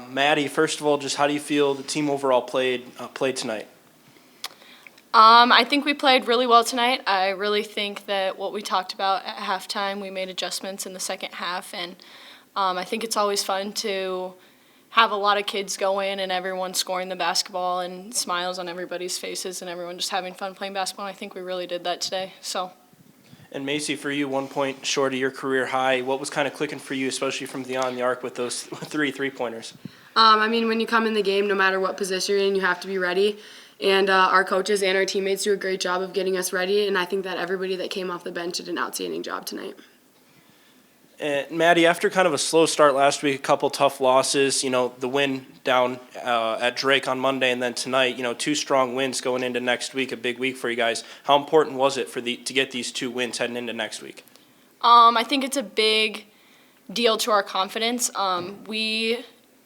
Maddie, first of all, just how do you feel the team overall played tonight? I think we played really well tonight. I really think that what we talked about at halftime, we made adjustments in the second half, and I think it's always fun to have a lot of kids go in and everyone scoring the basketball and smiles on everybody's faces and everyone just having fun playing basketball. I think we really did that today. And Macy, for you, 1 point short of your career high. What was kind of clicking for you, especially from beyond the arc with those three-pointers? When you come in the game, no matter what position you're in, you have to be ready. And our coaches and our teammates do a great job of getting us ready, and I think that everybody that came off the bench did an outstanding job tonight. And Maddie, after kind of a slow start last week, a couple tough losses, the win down at Drake on Monday, and then tonight, 2 strong wins going into next week, a big week for you guys. How important was it to get these 2 wins heading into next week? I think it's a big deal to our confidence. We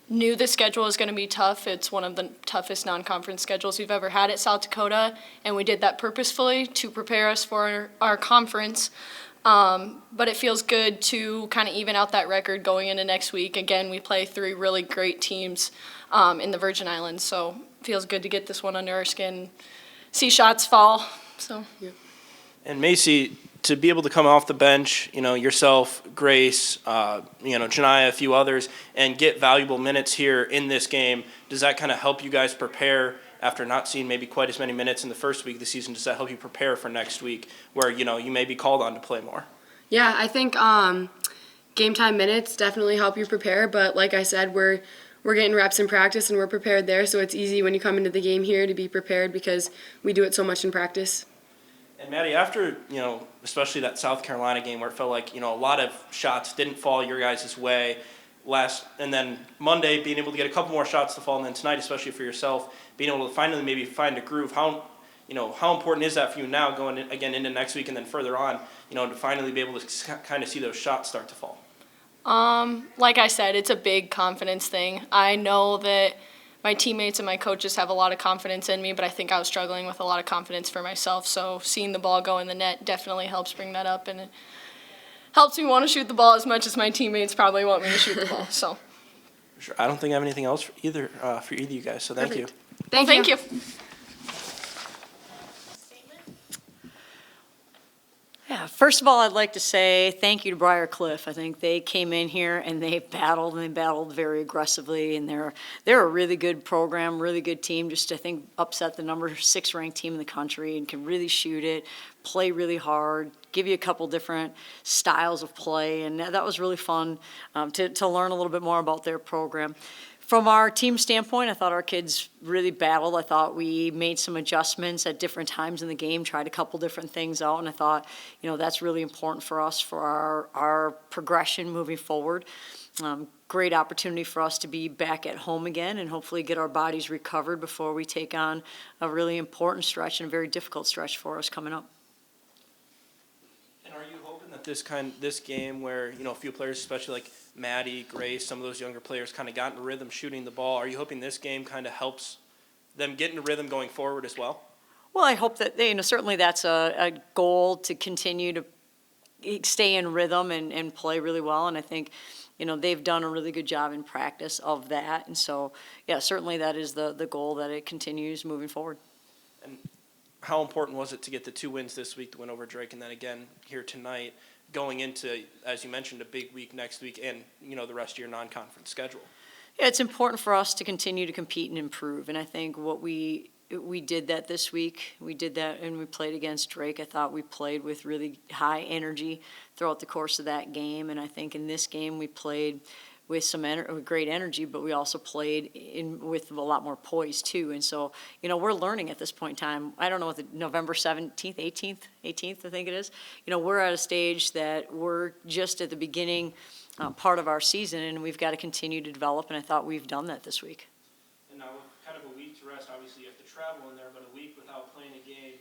knew the schedule was going to be tough. It's one of the toughest non-conference schedules we've ever had at South Dakota, and we did that purposefully to prepare us for our conference. But it feels good to kind of even out that record going into next week. Again, we play 3 really great teams in the Virgin Islands, so it feels good to get this one under our skin, see shots fall. Yeah. And Macy, to be able to come off the bench, yourself, Grace, Janiyah, a few others, and get valuable minutes here in this game, does that kind of help you guys prepare after not seeing maybe quite as many minutes in the first week of the season? Does that help you prepare for next week where, you may be called on to play more? Yeah, I think game time minutes definitely help you prepare, but like I said, we're getting reps in practice and we're prepared there, so it's easy when you come into the game here to be prepared because we do it so much in practice. And Maddie, after, especially that South Carolina game where it felt like, a lot of shots didn't fall your guys' way and then Monday being able to get a couple more shots to fall, and then tonight, especially for yourself, being able to finally maybe find a groove. How important is that for you now going again into next week and then further on, to finally be able to kind of see those shots start to fall? Like I said, it's a big confidence thing. I know that my teammates and my coaches have a lot of confidence in me, but I think I was struggling with a lot of confidence for myself. So seeing the ball go in the net definitely helps bring that up, and it helps me want to shoot the ball as much as my teammates probably want me to shoot the ball. So. Sure. I don't think I have anything else for either of you guys. So thank you. Thank you. Yeah, first of all, I'd like to say thank you to Briar Cliff. I think they came in here and they battled very aggressively, and they're a really good program, really good team. Just I think upset the number 6 ranked team in the country and can really shoot it, play really hard, give you a couple different styles of play, and that was really fun to learn a little bit more about their program. From our team standpoint, I thought our kids really battled. I thought we made some adjustments at different times in the game, tried a couple different things out, and I thought, that's really important for us for our progression moving forward. Great opportunity for us to be back at home again and hopefully get our bodies recovered before we take on a really important stretch and a very difficult stretch for us coming up. And are you hoping that this game where, a few players, especially like Maddie, Grace, some of those younger players kind of got into rhythm shooting the ball, are you hoping this game kind of helps them get into rhythm going forward as well? Well, I hope that certainly that's a goal to continue to stay in rhythm and play really well, and I think they've done a really good job in practice of that, and so yeah, certainly that is the goal, that it continues moving forward. And how important was it to get the 2 wins this week, to win over Drake and then again here tonight, going into, as you mentioned, a big week next week and, the rest of your non-conference schedule? Yeah, it's important for us to continue to compete and improve, and I think what we did that this week. We did that and we played against Drake. I thought we played with really high energy throughout the course of that game, and I think in this game we played with some great energy, but we also played with a lot more poise too. And so, we're learning at this point in time. I don't know what the November 17th, 18th, I think it is. We're at a stage that we're just at the beginning part of our season, and we've got to continue to develop, and I thought we've done that this week. And now with kind of a week to rest, obviously you have to travel in there, but a week without playing a game,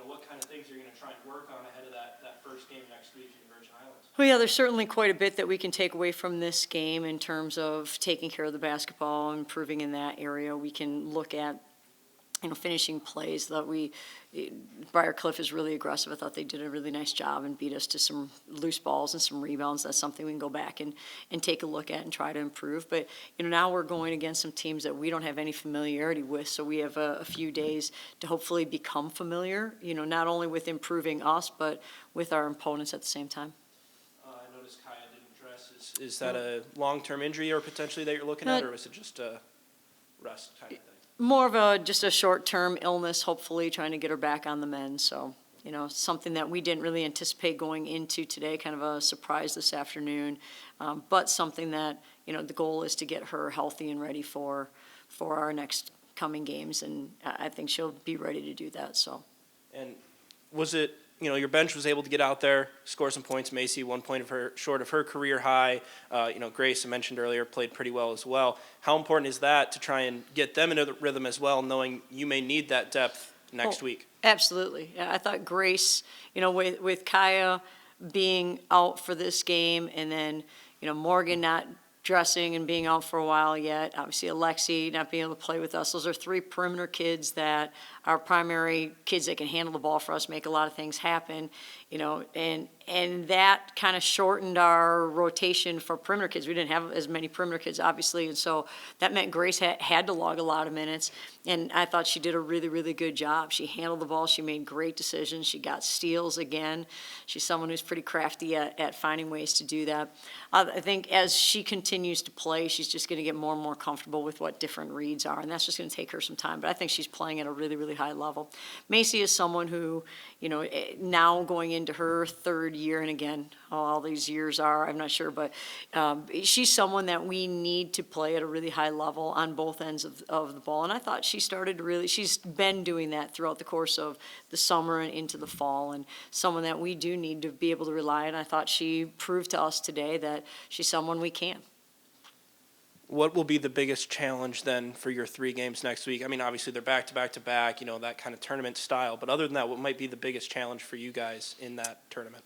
what kind of things are you going to try and work on ahead of that first game next week in the Virgin Islands? Well, yeah, there's certainly quite a bit that we can take away from this game in terms of taking care of the basketball, improving in that area. We can look at finishing plays that Briar Cliff is really aggressive. I thought they did a really nice job and beat us to some loose balls and some rebounds. That's something we can go back and take a look at and try to improve. But, now we're going against some teams that we don't have any familiarity with, so we have a few days to hopefully become familiar, not only with improving us, but with our opponents at the same time. I noticed Kaya didn't dress. Is that a long-term injury or potentially that you're looking at, or is it just a rest kind of thing? More of just a short-term illness, hopefully trying to get her back on the mend. So, something that we didn't really anticipate going into today, kind of a surprise this afternoon, but something that, the goal is to get her healthy and ready for our next coming games, and I think she'll be ready to do that. So. And was it, your bench was able to get out there, score some points. Macy, 1 point short of her career high. Grace, I mentioned earlier, played pretty well as well. How important is that to try and get them into the rhythm as well, knowing you may need that depth next week? Absolutely. Yeah, I thought Grace, with Kaya being out for this game, and then, Morgan not dressing and being out for a while yet, obviously Alexi not being able to play with us. Those are three perimeter kids that are primary kids that can handle the ball for us, make a lot of things happen, and that kind of shortened our rotation for perimeter kids. We didn't have as many perimeter kids, obviously, and so that meant Grace had to log a lot of minutes, and I thought she did a really, really good job. She handled the ball. She made great decisions. She got steals again. She's someone who's pretty crafty at finding ways to do that. I think as she continues to play, she's just going to get more and more comfortable with what different reads are, and that's just going to take her some time, but I think she's playing at a really, really high level. Macy is someone who, now going into her third year, and again, how all these years are, I'm not sure, but she's someone that we need to play at a really high level on both ends of the ball, and I thought she's been doing that throughout the course of the summer and into the fall, and someone that we do need to be able to rely on. I thought she proved to us today that she's someone we can. What will be the biggest challenge then for your 3 games next week? I mean, obviously they're back to back to back, that kind of tournament style. But other than that, what might be the biggest challenge for you guys in that tournament?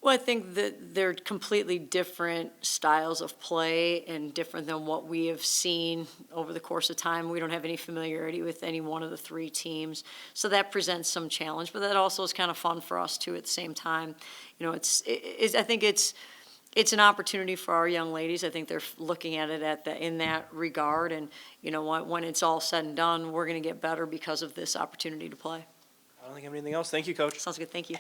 Well, I think that they're completely different styles of play and different than what we have seen over the course of time. We don't have any familiarity with any one of the 3 teams, so that presents some challenge. But that also is kind of fun for us too. At the same time, I think it's an opportunity for our young ladies. I think they're looking at it in that regard. And, when it's all said and done, we're going to get better because of this opportunity to play. I don't think I have anything else. Thank you, Coach. Sounds good. Thank you.